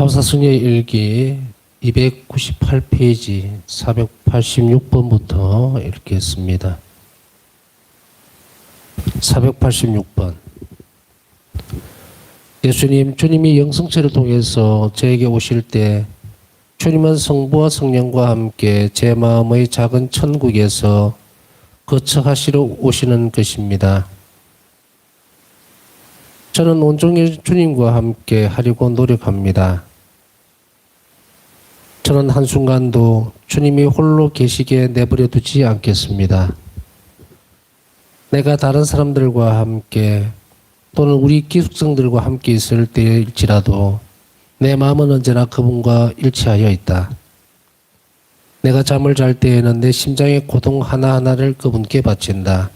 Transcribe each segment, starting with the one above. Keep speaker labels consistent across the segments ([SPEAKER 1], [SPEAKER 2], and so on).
[SPEAKER 1] 하우사승의 일기 298페이지 486번부터 읽겠습니다. 486번. 예수님, 주님이 영성체를 통해서 저에게 오실 때 주님은 성부와 성령과 함께 제 마음의 작은 천국에서 거처하시러 오시는 것입니다. 저는 온종일 주님과 함께 하려고 노력합니다. 저는 한순간도 주님이 홀로 계시게 내버려 두지 않겠습니다. 내가 다른 사람들과 함께 또는 우리 기숙생들과 함께 있을 때일지라도 내 마음은 언제나 그분과 일치하여 있다. 내가 잠을 잘 때에는 내 심장의 고통 하나하나를 그분께 바친다.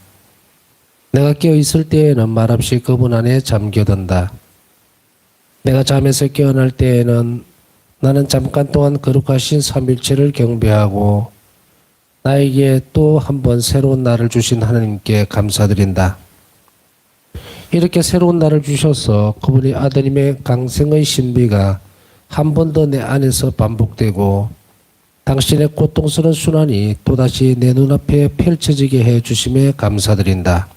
[SPEAKER 1] 내가 깨어있을 때에는 말없이 그분 안에 잠겨든다. 내가 잠에서 깨어날 때에는 나는 잠깐 동안 거룩하신 삼일체를 경배하고 나에게 또 한 번 새로운 날을 주신 하나님께 감사드린다. 이렇게 새로운 날을 주셔서 그분의 아드님의 강생의 신비가 한 번 더 내 안에서 반복되고 당신의 고통스러운 순환이 또다시 내 눈앞에 펼쳐지게 해주심에 감사드린다.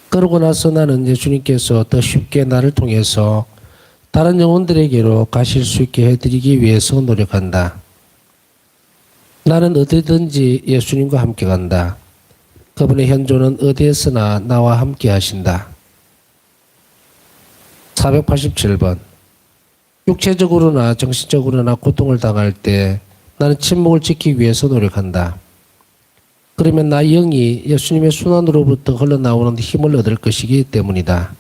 [SPEAKER 1] 그러고 나서 나는 예수님께서 더 쉽게 나를 통해서 다른 영혼들에게로 가실 수 있게 해드리기 위해서 노력한다. 나는 어디든지 예수님과 함께 간다. 그분의 현존은 어디에서나 나와 함께 하신다. 487번. 육체적으로나 정신적으로나 고통을 당할 때 나는 침묵을 지키기 위해서 노력한다. 그러면 나의 영이 예수님의 순환으로부터 흘러나오는 힘을 얻을 것이기 때문이다.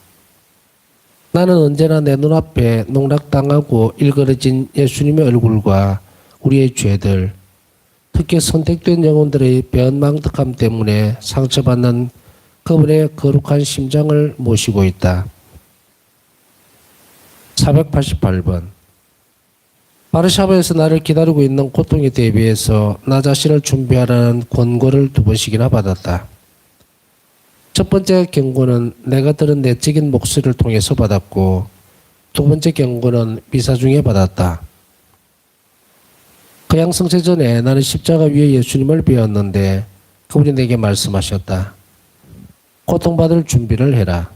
[SPEAKER 1] 나는 언제나 내 눈앞에 농락당하고 일그러진 예수님의 얼굴과 우리의 죄들, 특히 선택된 영혼들의 변망덕함 때문에 상처받는 그분의 거룩한 심장을 모시고 있다. 488번. 바르샤바에서 나를 기다리고 있는 고통에 대비해서 나 자신을 준비하라는 권고를 2번씩이나 받았다. 첫 번째 경고는 내가 들은 내적인 목소리를 통해서 받았고, 두 번째 경고는 미사 중에 받았다. 그 양성체 전에 나는 십자가 위에 예수님을 배웠는데 그분이 내게 말씀하셨다. 고통받을 준비를 해라.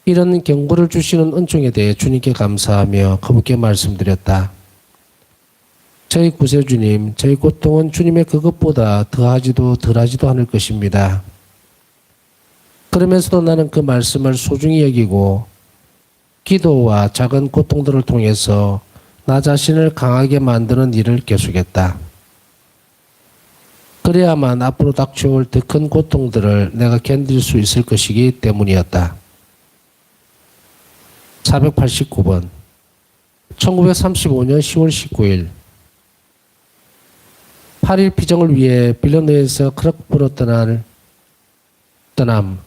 [SPEAKER 1] 이런 경고를 주시는 은총에 대해 주님께 감사하며 그분께 말씀드렸다. 저희 구세주님, 저희 고통은 주님의 그것보다 더하지도 덜하지도 않을 것입니다. 그러면서도 나는 그 말씀을 소중히 여기고 기도와 작은 고통들을 통해서 나 자신을 강하게 만드는 일을 계속했다. 그래야만 앞으로 닥쳐올 더 큰 고통들을 내가 견딜 수 있을 것이기 때문이었다. 489번. 1935년 10월 19일 8일 피정을 위해 빌라노에서 크라쿠프로 떠남.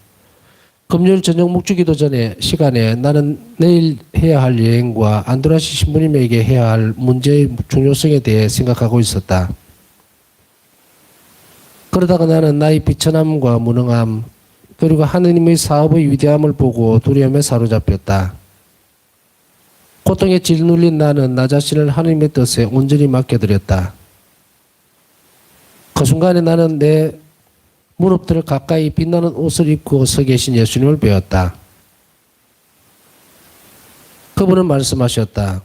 [SPEAKER 1] 금요일 저녁 묵주기도 전에 시간에 나는 내일 해야 할 여행과 안드라시 신부님에게 해야 할 문제의 중요성에 대해 생각하고 있었다. 그러다가 나는 나의 비천함과 무능함 그리고 하느님의 사업의 위대함을 보고 두려움에 사로잡혔다. 고통에 짓눌린 나는 나 자신을 하느님의 뜻에 온전히 맡겨드렸다. 그 순간에 나는 내 무릎들을 가까이 빛나는 옷을 입고 서 계신 예수님을 배웠다. 그분은 말씀하셨다.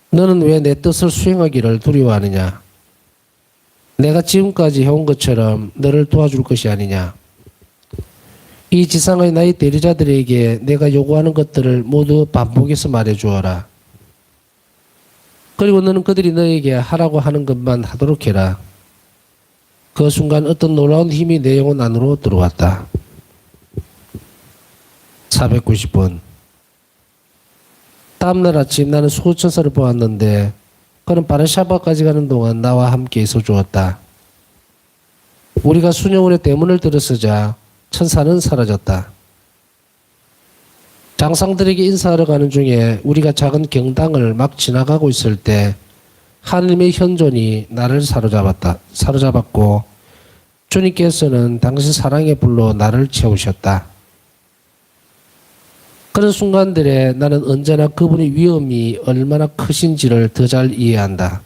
[SPEAKER 1] 너는 왜 내 뜻을 수행하기를 두려워하느냐? 내가 지금까지 해온 것처럼 너를 도와줄 것이 아니냐? 이 지상의 나의 대리자들에게 내가 요구하는 것들을 모두 반복해서 말해주어라. 그리고 너는 그들이 너에게 하라고 하는 것만 하도록 해라. 그 순간 어떤 놀라운 힘이 내 영혼 안으로 들어왔다. 490번. 다음날 아침 나는 수호천사를 보았는데 그는 바르샤바까지 가는 동안 나와 함께 있어 주었다. 우리가 수녀원의 대문을 들어서자 천사는 사라졌다. 장상들에게 인사하러 가는 중에 우리가 작은 경당을 막 지나가고 있을 때 하느님의 현존이 나를 사로잡았고 주님께서는 당신 사랑의 불로 나를 채우셨다. 그런 순간들에 나는 언제나 그분의 위험이 얼마나 크신지를 더 잘 이해한다.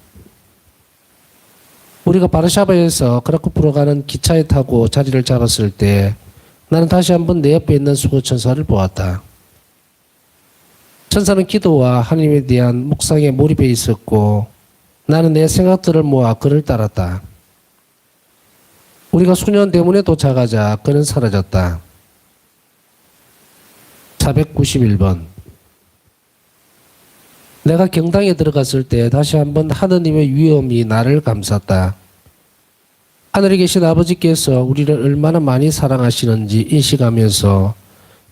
[SPEAKER 1] 우리가 바르샤바에서 크라쿠프로 가는 기차에 타고 자리를 잡았을 때 나는 다시 한번 내 옆에 있는 수호천사를 보았다. 천사는 기도와 하나님에 대한 묵상에 몰입해 있었고 나는 내 생각들을 모아 그를 따랐다. 우리가 수년 대문에 도착하자 그는 사라졌다. 491번. 내가 경당에 들어갔을 때 다시 한번 하느님의 위엄이 나를 감쌌다. 하늘에 계신 아버지께서 우리를 얼마나 많이 사랑하시는지 인식하면서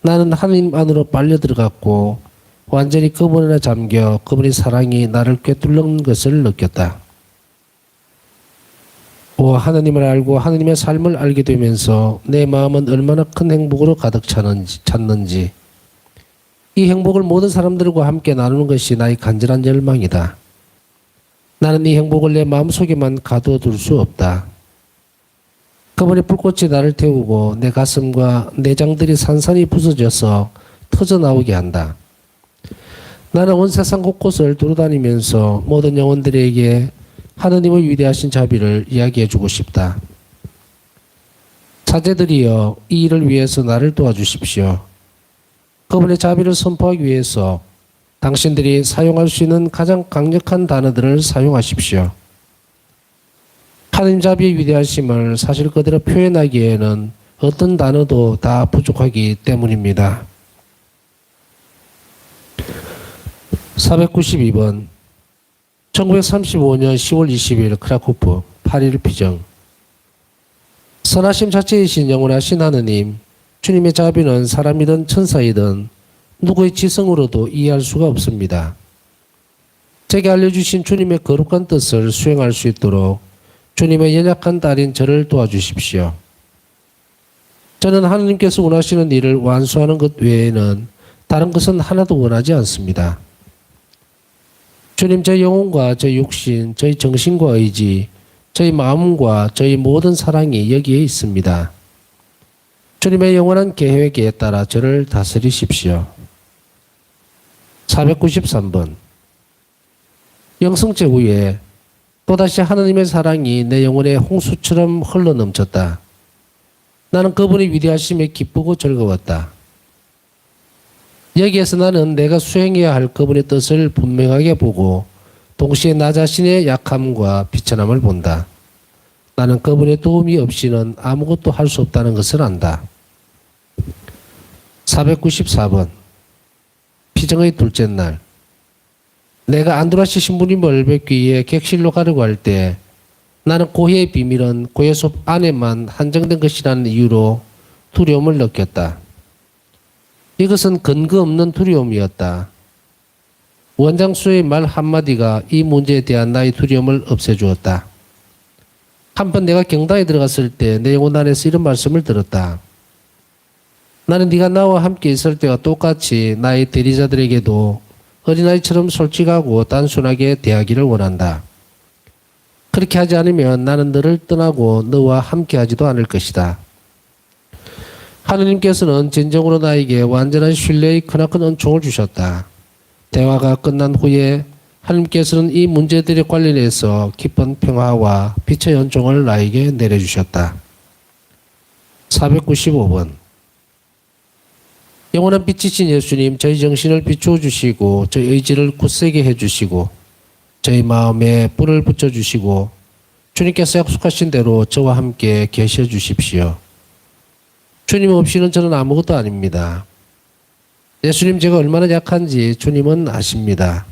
[SPEAKER 1] 나는 하느님 안으로 빨려 들어갔고 완전히 그분 안에 잠겨 그분의 사랑이 나를 꿰뚫는 것을 느꼈다. 하느님을 알고 하느님의 삶을 알게 되면서 내 마음은 얼마나 큰 행복으로 가득 찼는지 이 행복을 모든 사람들과 함께 나누는 것이 나의 간절한 열망이다. 나는 이 행복을 내 마음속에만 가둬둘 수 없다. 그분의 불꽃이 나를 태우고 내 가슴과 내장들이 산산이 부서져서 터져나오게 한다. 나는 온 세상 곳곳을 돌아다니면서 모든 영혼들에게 하느님의 위대하신 자비를 이야기해주고 싶다. 사제들이여, 이 일을 위해서 나를 도와주십시오. 그분의 자비를 선포하기 위해서 당신들이 사용할 수 있는 가장 강력한 단어들을 사용하십시오. 하느님 자비의 위대하심을 사실 그대로 표현하기에는 어떤 단어도 다 부족하기 때문입니다. 492번. 1935년 10월 20일 크라쿠프 8일 피정. 선하심 자체이신 영원하신 하느님, 주님의 자비는 사람이든 천사이든 누구의 지성으로도 이해할 수가 없습니다. 제게 알려주신 주님의 거룩한 뜻을 수행할 수 있도록 주님의 연약한 딸인 저를 도와주십시오. 저는 하느님께서 원하시는 일을 완수하는 것 외에는 다른 것은 하나도 원하지 않습니다. 주님, 제 영혼과 제 육신, 저희 정신과 의지, 저희 마음과 저희 모든 사랑이 여기에 있습니다. 주님의 영원한 계획에 따라 저를 다스리십시오. 493번. 영성체 후에 또다시 하느님의 사랑이 내 영혼에 홍수처럼 흘러넘쳤다. 나는 그분의 위대하심에 기쁘고 즐거웠다. 여기에서 나는 내가 수행해야 할 그분의 뜻을 분명하게 보고 동시에 나 자신의 약함과 비천함을 본다. 나는 그분의 도움이 없이는 아무것도 할 수 없다는 것을 안다. 494번. 피정의 둘째 날. 내가 안드라시 신부님을 뵙기 위해 객실로 가려고 할 때 나는 고해의 비밀은 고해숲 안에만 한정된 것이라는 이유로 두려움을 느꼈다. 이것은 근거 없는 두려움이었다. 원장수의 말 한마디가 이 문제에 대한 나의 두려움을 없애주었다. 한번 내가 경당에 들어갔을 때 내 영혼 안에서 이런 말씀을 들었다. 나는 네가 나와 함께 있을 때와 똑같이 나의 대리자들에게도 어린아이처럼 솔직하고 단순하게 대하기를 원한다. 그렇게 하지 않으면 나는 너를 떠나고 너와 함께 하지도 않을 것이다. 하느님께서는 진정으로 나에게 완전한 신뢰의 크나큰 은총을 주셨다. 대화가 끝난 후에 하느님께서는 이 문제들에 관련해서 깊은 평화와 빛의 은총을 나에게 내려주셨다. 495번. 영원한 빛이신 예수님, 저희 정신을 비추어 주시고 저희 의지를 굳세게 해주시고 저희 마음에 불을 붙여주시고 주님께서 약속하신 대로 저와 함께 계셔 주십시오. 주님 없이는 저는 아무것도 아닙니다. 예수님, 제가 얼마나 약한지 주님은 아십니다.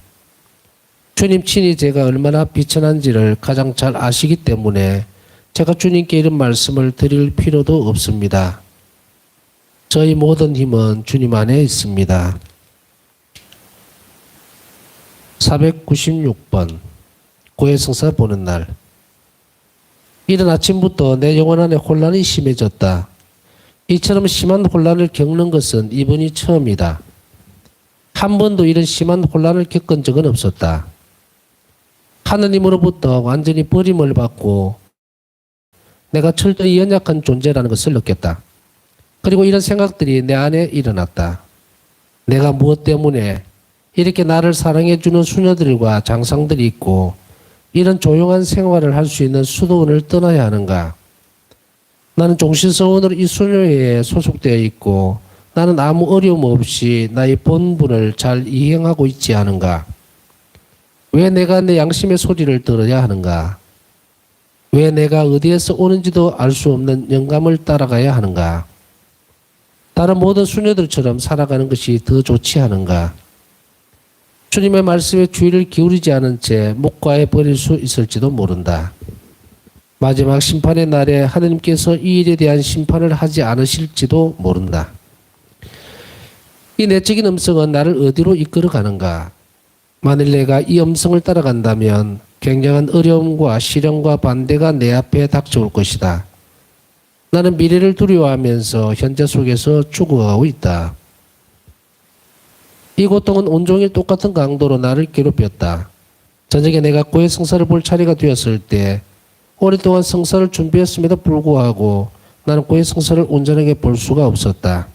[SPEAKER 1] 주님 친히 제가 얼마나 비천한지를 가장 잘 아시기 때문에 제가 주님께 이런 말씀을 드릴 필요도 없습니다. 저희 모든 힘은 주님 안에 있습니다. 496번. 고해성사 보는 날. 이른 아침부터 내 영혼 안에 혼란이 심해졌다. 이처럼 심한 혼란을 겪는 것은 이번이 처음이다. 한 번도 이런 심한 혼란을 겪은 적은 없었다. 하느님으로부터 완전히 버림을 받고 내가 철저히 연약한 존재라는 것을 느꼈다. 그리고 이런 생각들이 내 안에 일어났다. 내가 무엇 때문에 이렇게 나를 사랑해주는 수녀들과 장상들이 있고 이런 조용한 생활을 할 수 있는 수도원을 떠나야 하는가? 나는 종신서원으로 이 수녀회에 소속되어 있고 나는 아무 어려움 없이 나의 본분을 잘 이행하고 있지 않은가? 왜 내가 내 양심의 소리를 들어야 하는가? 왜 내가 어디에서 오는지도 알 수 없는 영감을 따라가야 하는가? 다른 모든 수녀들처럼 살아가는 것이 더 좋지 않은가? 주님의 말씀에 주의를 기울이지 않은 채 묵과에 버릴 수 있을지도 모른다. 마지막 심판의 날에 하느님께서 이 일에 대한 심판을 하지 않으실지도 모른다. 이 내적인 음성은 나를 어디로 이끌어 가는가? 만일 내가 이 음성을 따라간다면 굉장한 어려움과 시련과 반대가 내 앞에 닥쳐올 것이다. 나는 미래를 두려워하면서 현재 속에서 죽어가고 있다. 이 고통은 온종일 똑같은 강도로 나를 괴롭혔다. 저녁에 내가 고해 성사를 볼 차례가 되었을 때 오랫동안 성사를 준비했음에도 불구하고 나는 고해 성사를 온전하게 볼 수가 없었다.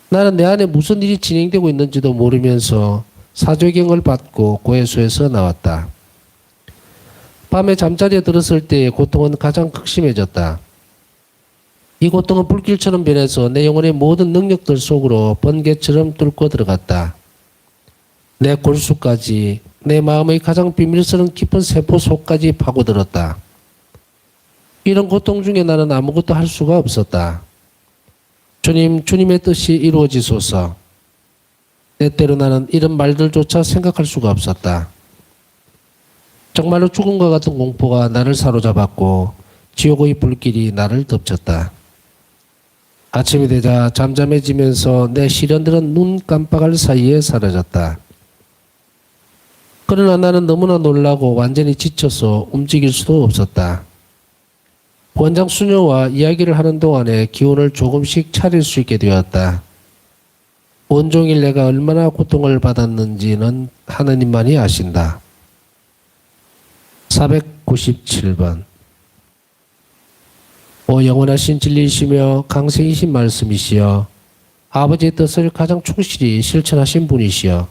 [SPEAKER 1] 나는 내 안에 무슨 일이 진행되고 있는지도 모르면서 사조경을 받고 고해소에서 나왔다. 밤에 잠자리에 들었을 때의 고통은 가장 극심해졌다. 이 고통은 불길처럼 변해서 내 영혼의 모든 능력들 속으로 번개처럼 뚫고 들어갔다. 내 골수까지, 내 마음의 가장 비밀스러운 깊은 세포 속까지 파고들었다. 이런 고통 중에 나는 아무것도 할 수가 없었다. 주님, 주님의 뜻이 이루어지소서. 때때로 나는 이런 말들조차 생각할 수가 없었다. 정말로 죽음과 같은 공포가 나를 사로잡았고 지옥의 불길이 나를 덮쳤다. 아침이 되자 잠잠해지면서 내 시련들은 눈 깜빡할 사이에 사라졌다. 그러나 나는 너무나 놀라고 완전히 지쳐서 움직일 수도 없었다. 원장 수녀와 이야기를 하는 동안에 기운을 조금씩 차릴 수 있게 되었다. 온종일 내가 얼마나 고통을 받았는지는 하느님만이 아신다. 497번. 오 영원하신 진리이시며 강생이신 말씀이시여 아버지의 뜻을 가장 충실히 실천하신 분이시여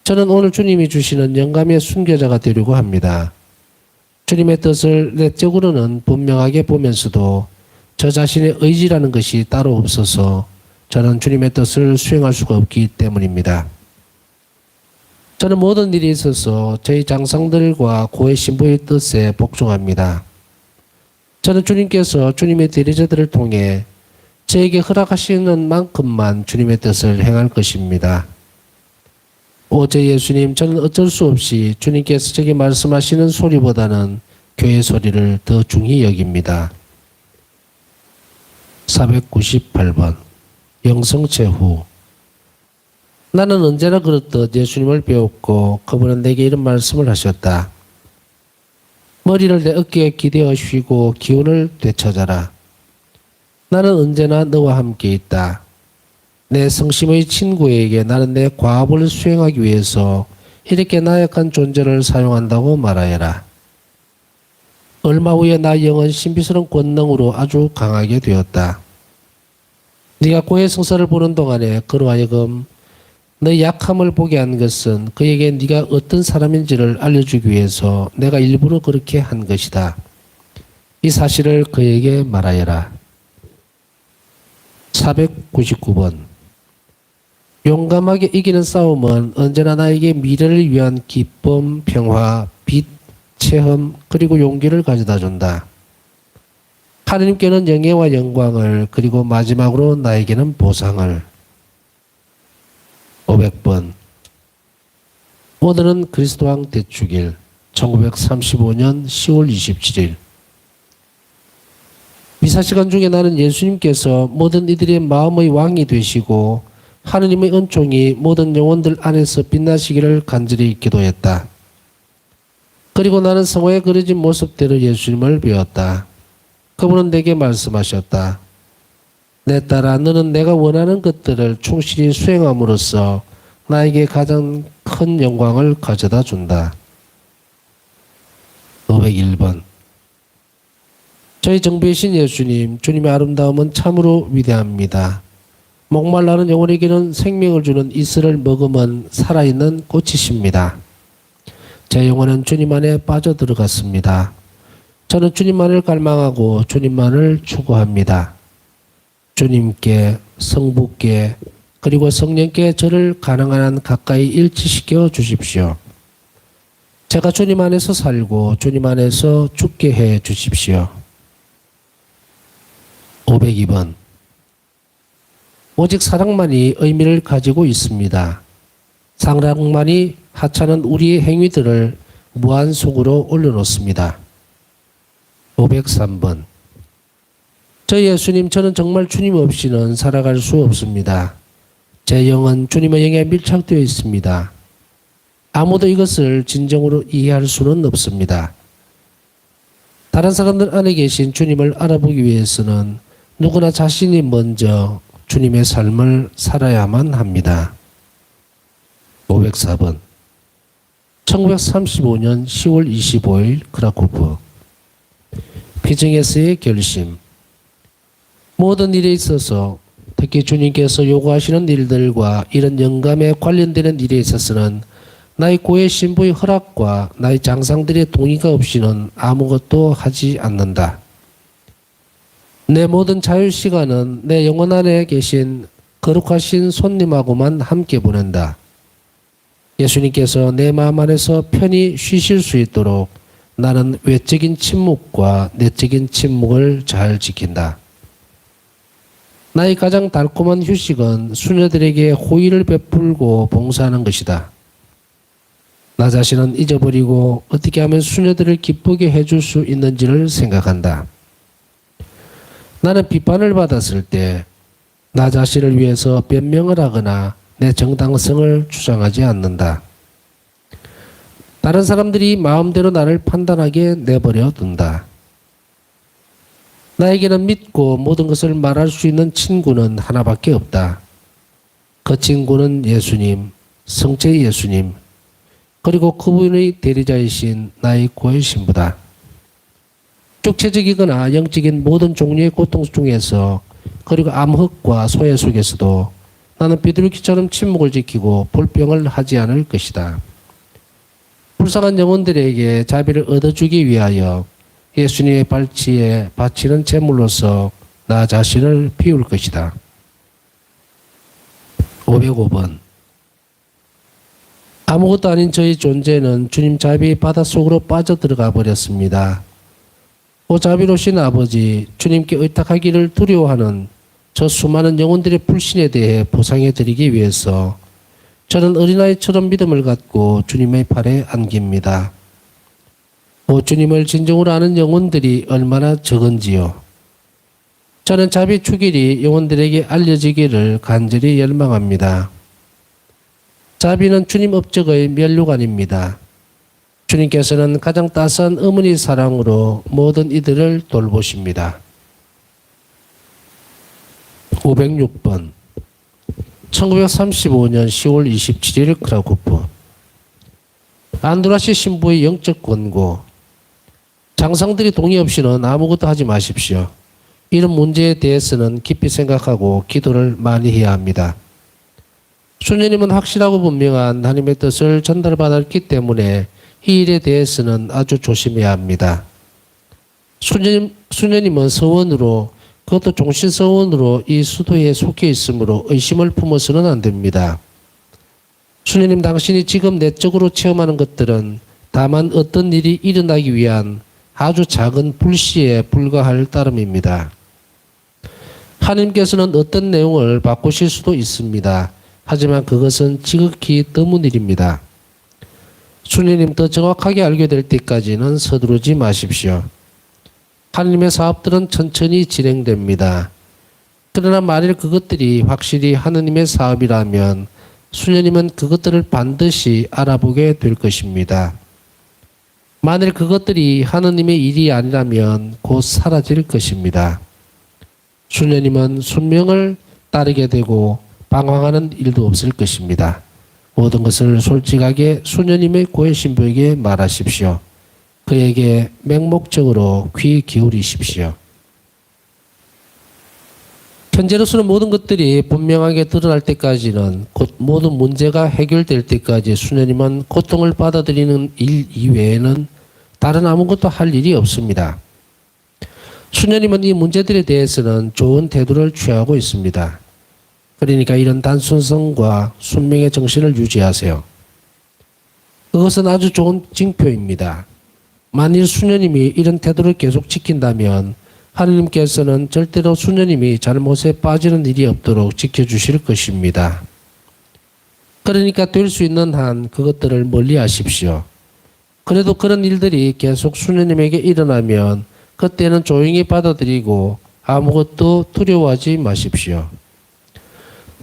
[SPEAKER 1] 저는 오늘 주님이 주시는 영감의 순교자가 되려고 합니다. 주님의 뜻을 내적으로는 분명하게 보면서도 저 자신의 의지라는 것이 따로 없어서 저는 주님의 뜻을 수행할 수가 없기 때문입니다. 저는 모든 일에 있어서 저희 장상들과 고해 신부의 뜻에 복종합니다. 저는 주님께서 주님의 대리자들을 통해 저에게 허락하시는 만큼만 주님의 뜻을 행할 것입니다. 제 예수님, 저는 어쩔 수 없이 주님께서 제게 말씀하시는 소리보다는 교회 소리를 더 중히 여깁니다. 498번. 영성체후. 나는 언제나 그렇듯 예수님을 배웠고 그분은 내게 이런 말씀을 하셨다. 머리를 내 어깨에 기대어 쉬고 기운을 되찾아라. 나는 언제나 너와 함께 있다. 내 성심의 친구에게 나는 내 과업을 수행하기 위해서 이렇게 나약한 존재를 사용한다고 말하여라. 얼마 후에 나 영은 신비스러운 권능으로 아주 강하게 되었다. 네가 고해 성사를 보는 동안에 그로 하여금 너의 약함을 보게 한 것은 그에게 네가 어떤 사람인지를 알려주기 위해서 내가 일부러 그렇게 한 것이다. 이 사실을 그에게 말하여라. 499번. 용감하게 이기는 싸움은 언제나 나에게 미래를 위한 기쁨, 평화, 빛, 체험, 그리고 용기를 가져다 준다. 하느님께는 영예와 영광을, 그리고 마지막으로 나에게는 보상을. 500번. 오늘은 그리스도왕 대축일 1935년 10월 27일. 미사시간 중에 나는 예수님께서 모든 이들의 마음의 왕이 되시고 하느님의 은총이 모든 영혼들 안에서 빛나시기를 간절히 기도했다. 그리고 나는 성화에 그려진 모습대로 예수님을 배웠다. 그분은 내게 말씀하셨다. 내 딸아, 너는 내가 원하는 것들을 충실히 수행함으로써 나에게 가장 큰 영광을 가져다 준다. 501번. 저희 정부이신 예수님, 주님의 아름다움은 참으로 위대합니다. 목말라는 영혼에게는 생명을 주는 이슬을 먹으면 살아있는 꽃이십니다. 제 영혼은 주님 안에 빠져들어갔습니다. 저는 주님만을 갈망하고 주님만을 추구합니다. 주님께, 성부께, 그리고 성령께 저를 가능한 한 가까이 일치시켜 주십시오. 제가 주님 안에서 살고 주님 안에서 죽게 해 주십시오. 502번. 오직 사랑만이 의미를 가지고 있습니다. 사랑만이 하찮은 우리의 행위들을 무한 속으로 올려놓습니다. 503번. 저 예수님, 저는 정말 주님 없이는 살아갈 수 없습니다. 제 영은 주님의 영에 밀착되어 있습니다. 아무도 이것을 진정으로 이해할 수는 없습니다. 다른 사람들 안에 계신 주님을 알아보기 위해서는 누구나 자신이 먼저 주님의 삶을 살아야만 합니다. 504번. 1935년 10월 25일 크라쿠프. 비즈니스의 결심. 모든 일에 있어서 특히 주님께서 요구하시는 일들과 이런 영감에 관련되는 일에 있어서는 나의 고해 신부의 허락과 나의 장상들의 동의가 없이는 아무것도 하지 않는다. 내 모든 자유시간은 내 영혼 안에 계신 거룩하신 손님하고만 함께 보낸다. 예수님께서 내 마음 안에서 편히 쉬실 수 있도록 나는 외적인 침묵과 내적인 침묵을 잘 지킨다. 나의 가장 달콤한 휴식은 수녀들에게 호의를 베풀고 봉사하는 것이다. 나 자신은 잊어버리고 어떻게 하면 수녀들을 기쁘게 해줄 수 있는지를 생각한다. 나는 비판을 받았을 때 나 자신을 위해서 변명을 하거나 내 정당성을 주장하지 않는다. 다른 사람들이 마음대로 나를 판단하게 내버려 둔다. 나에게는 믿고 모든 것을 말할 수 있는 친구는 하나밖에 없다. 그 친구는 예수님, 성체의 예수님, 그리고 그분의 대리자이신 나의 고해 신부다. 육체적이거나 영적인 모든 종류의 고통 중에서 그리고 암흑과 소외 속에서도 나는 비둘기처럼 침묵을 지키고 불평을 하지 않을 것이다. 불쌍한 영혼들에게 자비를 얻어주기 위하여 예수님의 발치에 바치는 제물로서 나 자신을 비울 것이다. 505번. 아무것도 아닌 저의 존재는 주님 자비의 바닷속으로 빠져들어가 버렸습니다. 오 자비로우신 아버지, 주님께 의탁하기를 두려워하는 저 수많은 영혼들의 불신에 대해 보상해 드리기 위해서 저는 어린아이처럼 믿음을 갖고 주님의 팔에 안깁니다. 오 주님을 진정으로 아는 영혼들이 얼마나 적은지요. 저는 자비 축일이 영혼들에게 알려지기를 간절히 열망합니다. 자비는 주님 업적의 면류관입니다. 주님께서는 가장 따스한 어머니 사랑으로 모든 이들을 돌보십니다. 506번. 1935년 10월 27일 크라쿠프. 안드라시 신부의 영적 권고. 장상들이 동의 없이는 아무것도 하지 마십시오. 이런 문제에 대해서는 깊이 생각하고 기도를 많이 해야 합니다. 수녀님은 확실하고 분명한 하나님의 뜻을 전달받았기 때문에 이 일에 대해서는 아주 조심해야 합니다. 수녀님은 서원으로, 그것도 종신서원으로 이 수도에 속해 있으므로 의심을 품어서는 안 됩니다. 수녀님, 당신이 지금 내적으로 체험하는 것들은 다만 어떤 일이 일어나기 위한 아주 작은 불씨에 불과할 따름입니다. 하나님께서는 어떤 내용을 바꾸실 수도 있습니다. 하지만 그것은 지극히 드문 일입니다. 수녀님, 더 정확하게 알게 될 때까지는 서두르지 마십시오. 하나님의 사업들은 천천히 진행됩니다. 그러나 만일 그것들이 확실히 하나님의 사업이라면 수녀님은 그것들을 반드시 알아보게 될 것입니다. 만일 그것들이 하나님의 일이 아니라면 곧 사라질 것입니다. 수녀님은 순명을 따르게 되고 방황하는 일도 없을 것입니다. 모든 것을 솔직하게 수녀님의 고해 신부에게 말하십시오. 그에게 맹목적으로 귀 기울이십시오. 현재로서는 모든 것들이 분명하게 드러날 때까지는, 곧 모든 문제가 해결될 때까지 수녀님은 고통을 받아들이는 일 이외에는 다른 아무것도 할 일이 없습니다. 수녀님은 이 문제들에 대해서는 좋은 태도를 취하고 있습니다. 그러니까 이런 단순성과 순명의 정신을 유지하세요. 그것은 아주 좋은 징표입니다. 만일 수녀님이 이런 태도를 계속 지킨다면 하느님께서는 절대로 수녀님이 잘못에 빠지는 일이 없도록 지켜주실 것입니다. 그러니까 될 수 있는 한 그것들을 멀리 하십시오. 그래도 그런 일들이 계속 수녀님에게 일어나면 그때는 조용히 받아들이고 아무것도 두려워하지 마십시오.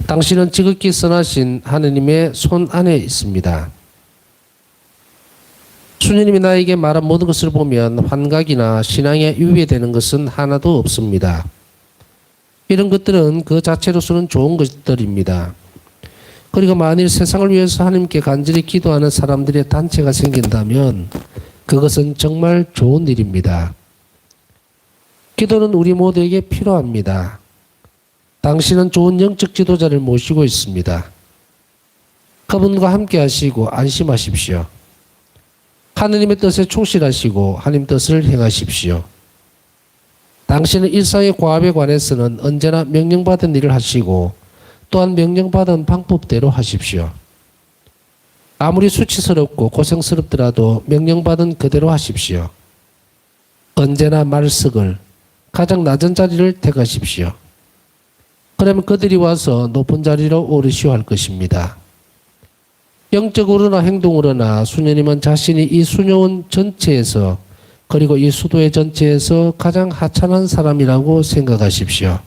[SPEAKER 1] 당신은 지극히 선하신 하느님의 손 안에 있습니다. 수녀님이 나에게 말한 모든 것을 보면 환각이나 신앙에 유의되는 것은 하나도 없습니다. 이런 것들은 그 자체로서는 좋은 것들입니다. 그리고 만일 세상을 위해서 하나님께 간절히 기도하는 사람들의 단체가 생긴다면 그것은 정말 좋은 일입니다. 기도는 우리 모두에게 필요합니다. 당신은 좋은 영적 지도자를 모시고 있습니다. 그분과 함께 하시고 안심하십시오. 하느님의 뜻에 충실하시고 하나님 뜻을 행하십시오. 당신은 일상의 과업에 관해서는 언제나 명령받은 일을 하시고 또한 명령받은 방법대로 하십시오. 아무리 수치스럽고 고생스럽더라도 명령받은 그대로 하십시오. 언제나 말석을 가장 낮은 자리를 택하십시오. 그러면 그들이 와서 높은 자리로 오르시오 할 것입니다. 영적으로나 행동으로나 수녀님은 자신이 이 수녀원 전체에서 그리고 이 수도의 전체에서 가장 하찮은 사람이라고 생각하십시오.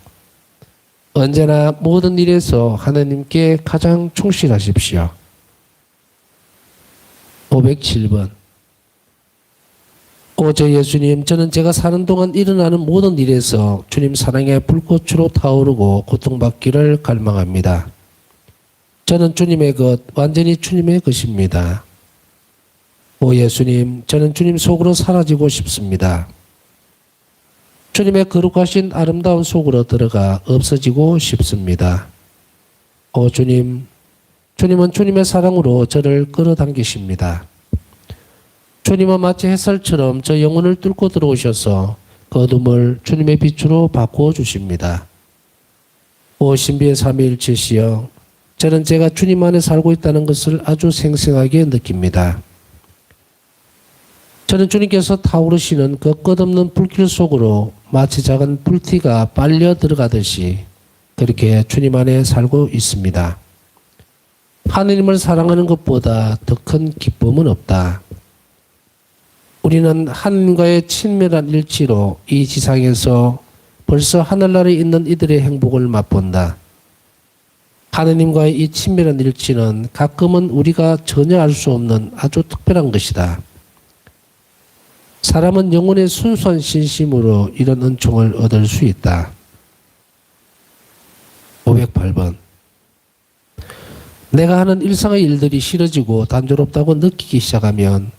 [SPEAKER 1] 언제나 모든 일에서 하나님께 가장 충실하십시오. 507번. 오 저 예수님, 저는 제가 사는 동안 일어나는 모든 일에서 주님 사랑의 불꽃으로 타오르고 고통받기를 갈망합니다. 저는 주님의 것, 완전히 주님의 것입니다. 오 예수님, 저는 주님 속으로 사라지고 싶습니다. 주님의 거룩하신 아름다운 속으로 들어가 없어지고 싶습니다. 오 주님, 주님은 주님의 사랑으로 저를 끌어당기십니다. 주님은 마치 햇살처럼 저 영혼을 뚫고 들어오셔서 그 어둠을 주님의 빛으로 바꾸어 주십니다. 오 신비의 삼위일체시여, 저는 제가 주님 안에 살고 있다는 것을 아주 생생하게 느낍니다. 저는 주님께서 타오르시는 그 끝없는 불길 속으로 마치 작은 불티가 빨려 들어가듯이 그렇게 주님 안에 살고 있습니다. 하느님을 사랑하는 것보다 더 큰 기쁨은 없다. 우리는 하느님과의 친밀한 일치로 이 지상에서 벌써 하늘나라에 있는 이들의 행복을 맛본다. 하느님과의 이 친밀한 일치는 가끔은 우리가 전혀 알 수 없는 아주 특별한 것이다. 사람은 영혼의 순수한 신심으로 이런 은총을 얻을 수 있다. 508번. 내가 하는 일상의 일들이 싫어지고 단조롭다고 느끼기 시작하면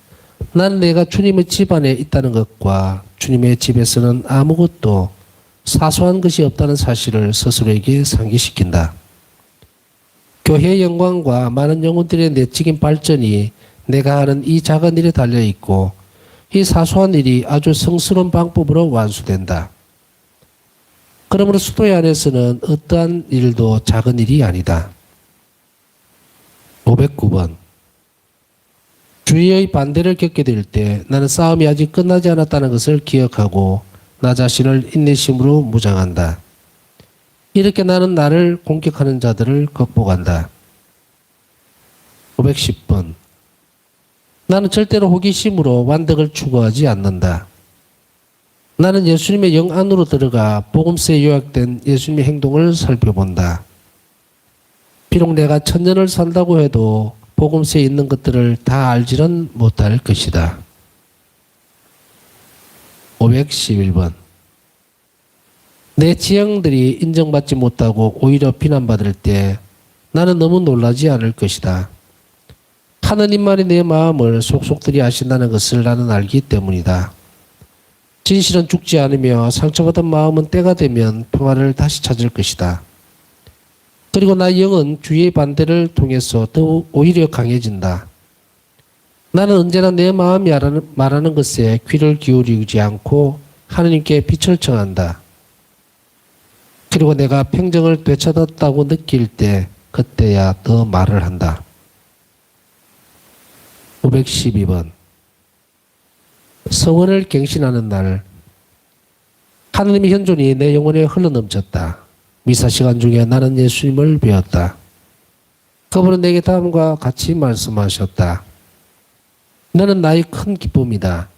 [SPEAKER 1] 나는 내가 주님의 집 안에 있다는 것과 주님의 집에서는 아무것도 사소한 것이 없다는 사실을 스스로에게 상기시킨다. 교회의 영광과 많은 영혼들의 내적인 발전이 내가 하는 이 작은 일에 달려있고 이 사소한 일이 아주 성스러운 방법으로 완수된다. 그러므로 수도의 안에서는 어떠한 일도 작은 일이 아니다. 509번. 주의의 반대를 겪게 될 때 나는 싸움이 아직 끝나지 않았다는 것을 기억하고 나 자신을 인내심으로 무장한다. 이렇게 나는 나를 공격하는 자들을 극복한다. 510번. 나는 절대로 호기심으로 완덕을 추구하지 않는다. 나는 예수님의 영 안으로 들어가 복음서에 요약된 예수님의 행동을 살펴본다. 비록 내가 천년을 산다고 해도 복음서에 있는 것들을 다 알지는 못할 것이다. 511번. 내 지형들이 인정받지 못하고 오히려 비난받을 때 나는 너무 놀라지 않을 것이다. 하느님만이 내 마음을 속속들이 아신다는 것을 나는 알기 때문이다. 진실은 죽지 않으며 상처받은 마음은 때가 되면 평화를 다시 찾을 것이다. 그리고 나의 영은 주의 반대를 통해서 더욱 오히려 강해진다. 나는 언제나 내 마음이 말하는 것에 귀를 기울이지 않고 하느님께 빛을 청한다. 그리고 내가 평정을 되찾았다고 느낄 때 그때야 더 말을 한다. 512번 서원을 갱신하는 날 하느님의 현존이 내 영혼에 흘러넘쳤다. 미사 시간 중에 나는 예수님을 배웠다. 그분은 내게 다음과 같이 말씀하셨다. 너는 나의 큰 기쁨이다.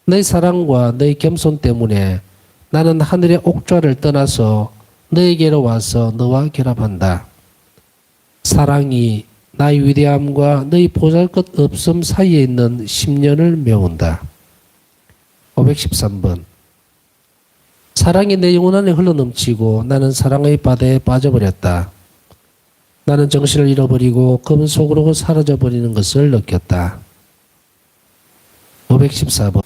[SPEAKER 1] 너의 사랑과 너의 겸손 때문에 나는 하늘의 옥좌를 떠나서 너에게로 와서 너와 결합한다. 사랑이 나의 위대함과 너의 보잘것없음 사이에 있는 10년을 메운다. 513번 사랑이 내 영혼 안에 흘러넘치고 나는 사랑의 바다에 빠져버렸다. 나는 정신을 잃어버리고 금속으로 사라져버리는 것을 느꼈다. 514번